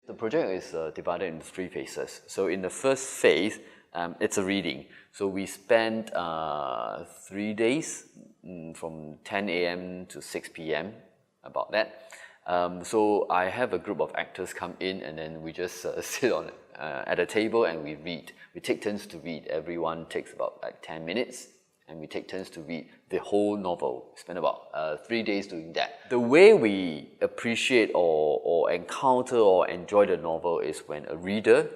The project is divided into 3 phases. So in the first phase, it's a reading. So we spent 3 days from 10 a.m. to 6 p.m. about that. So I have a group of actors come in, and then we just sit on at a table and we read. We take turns to read. Everyone takes about like 10 minutes, and we take turns to read the whole novel. Spend about 3 days doing that. The way we appreciate or encounter or enjoy the novel is when a reader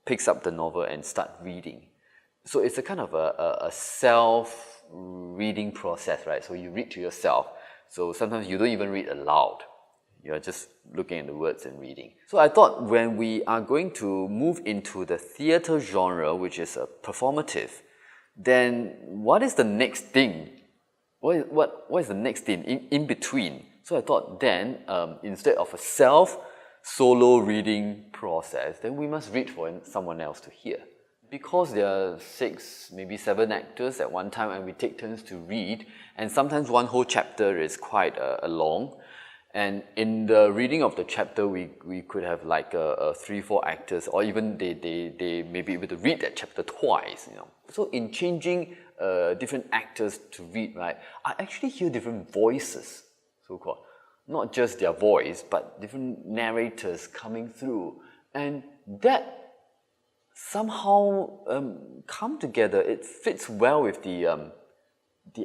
picks up the novel and start reading. So it's a kind of a self-reading process, right? So you read to yourself. So sometimes you don't even read aloud. You're just looking at the words and reading. So I thought when we are going to move into the theatre genre, which is performative, then what is the next thing? What is the next thing in between? So I thought then, instead of a solo reading process, then we must read for someone else to hear. Because there are 6, maybe 7 actors at one time, and we take turns to read, and sometimes one whole chapter is quite long. And in the reading of the chapter, we could have like 3-4 actors, or even they may be able to read that chapter twice, So in changing different actors to read, right, I actually hear different voices, so-called. Not just their voice, but different narrators coming through. And that somehow come together. It fits well with the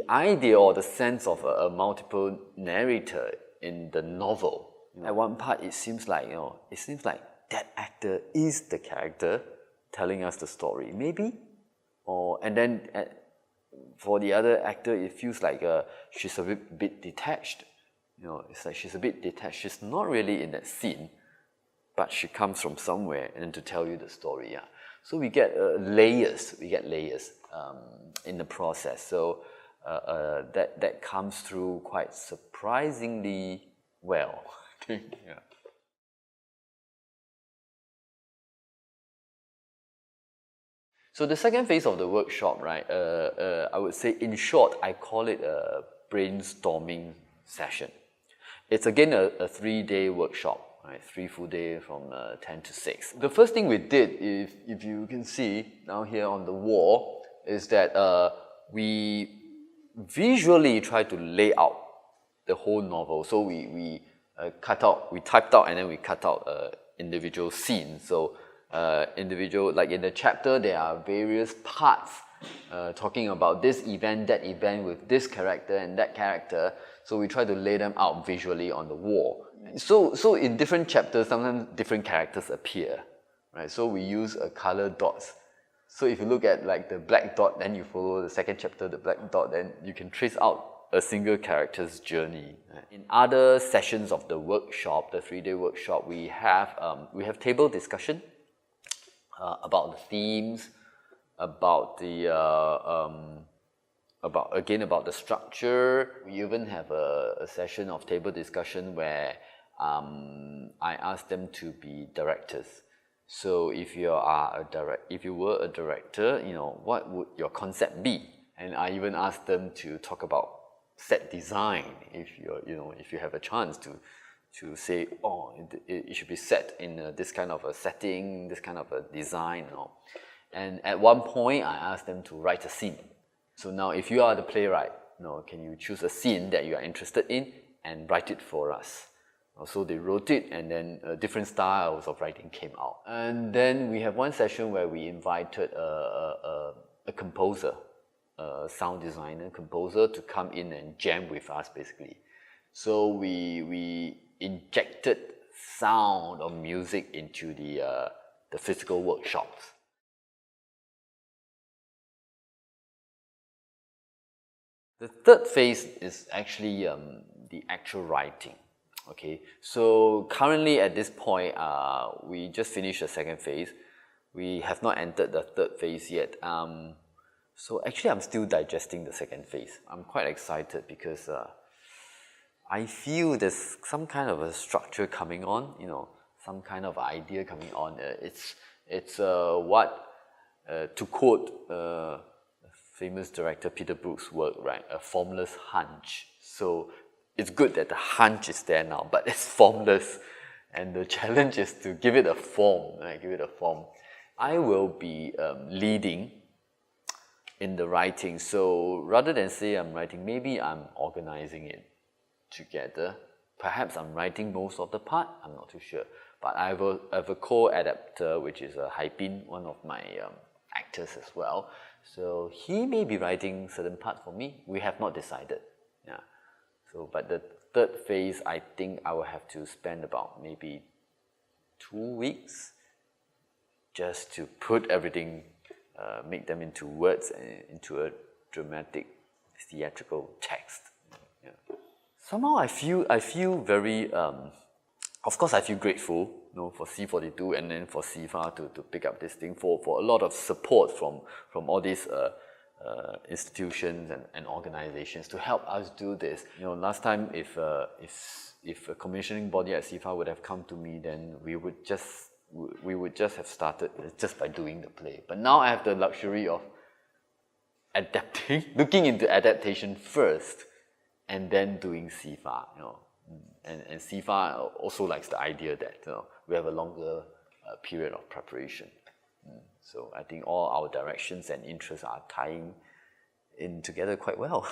idea or the sense of a multiple narrator in the novel. At one part, it seems like that actor is the character telling us the story, maybe, and then for the other actor, it feels like she's a bit detached. It's like she's a bit detached. She's not really in that scene, but she comes from somewhere and to tell you the story. Yeah. So we get layers. We get layers in the process. So that comes through quite surprisingly well. Yeah. So the second phase of the workshop, right? I would say, in short, I call it a brainstorming session. It's again a 3-day workshop, right? 3 full days from 10 to 6. The first thing we did, if you can see down here on the wall, is that we visually try to lay out the whole novel. So we typed out, and then we cut out individual scenes. So individual, like in the chapter, there are various parts talking about this event, that event, with this character and that character. So we try to lay them out visually on the wall. So in different chapters, sometimes different characters appear, right? So we use color dots. So if you look at like the black dot, then you follow the second chapter, the black dot, then you can trace out a single character's journey. In other sessions of the workshop, the 3-day workshop, we have table discussion about the themes, about the about the structure. We even have a session of table discussion where I asked them to be directors. So if you were a director, what would your concept be? And I even asked them to talk about set design. If you have a chance to say, it should be set in this kind of a setting, this kind of a design. And at one point, I asked them to write a scene. So now, if you are the playwright, can you choose a scene that you are interested in and write it for us? So they wrote it, and then different styles of writing came out. And then we have one session where we invited a composer, a sound designer, composer, to come in and jam with us, basically. So we injected sound or music into the physical workshops. The third phase is actually the actual writing. Okay, so currently at this point, we just finished the second phase. We have not entered the third phase yet. So actually, I'm still digesting the second phase. I'm quite excited because I feel there's some kind of a structure coming on, some kind of idea coming on. It's what, to quote famous director Peter Brook's work, right? A formless hunch. So it's good that the hunch is there now, but it's formless. and the challenge is to give it a form. I will be leading in the writing. So rather than say I'm writing, maybe I'm organizing it together. Perhaps I'm writing most of the part, I'm not too sure. But I have a co-adapter, which is Haipin, one of my actors as well. So he may be writing certain parts for me. We have not decided. Yeah. So, but the third phase, I think I will have to spend about maybe 2 weeks just to put everything, make them into words and into a dramatic, theatrical text. Yeah. Somehow I feel very, of course I feel grateful, for C42 and then for CIFA to pick up this thing, for a lot of support from all these institutions and organizations to help us do this. Last time if a commissioning body at CIFA would have come to me, then we would just have started just by doing the play. But now I have the luxury of adapting, looking into adaptation first, and then doing CIFA. And CIFA also likes the idea that we have a longer period of preparation. So I think all our directions and interests are tying in together quite well.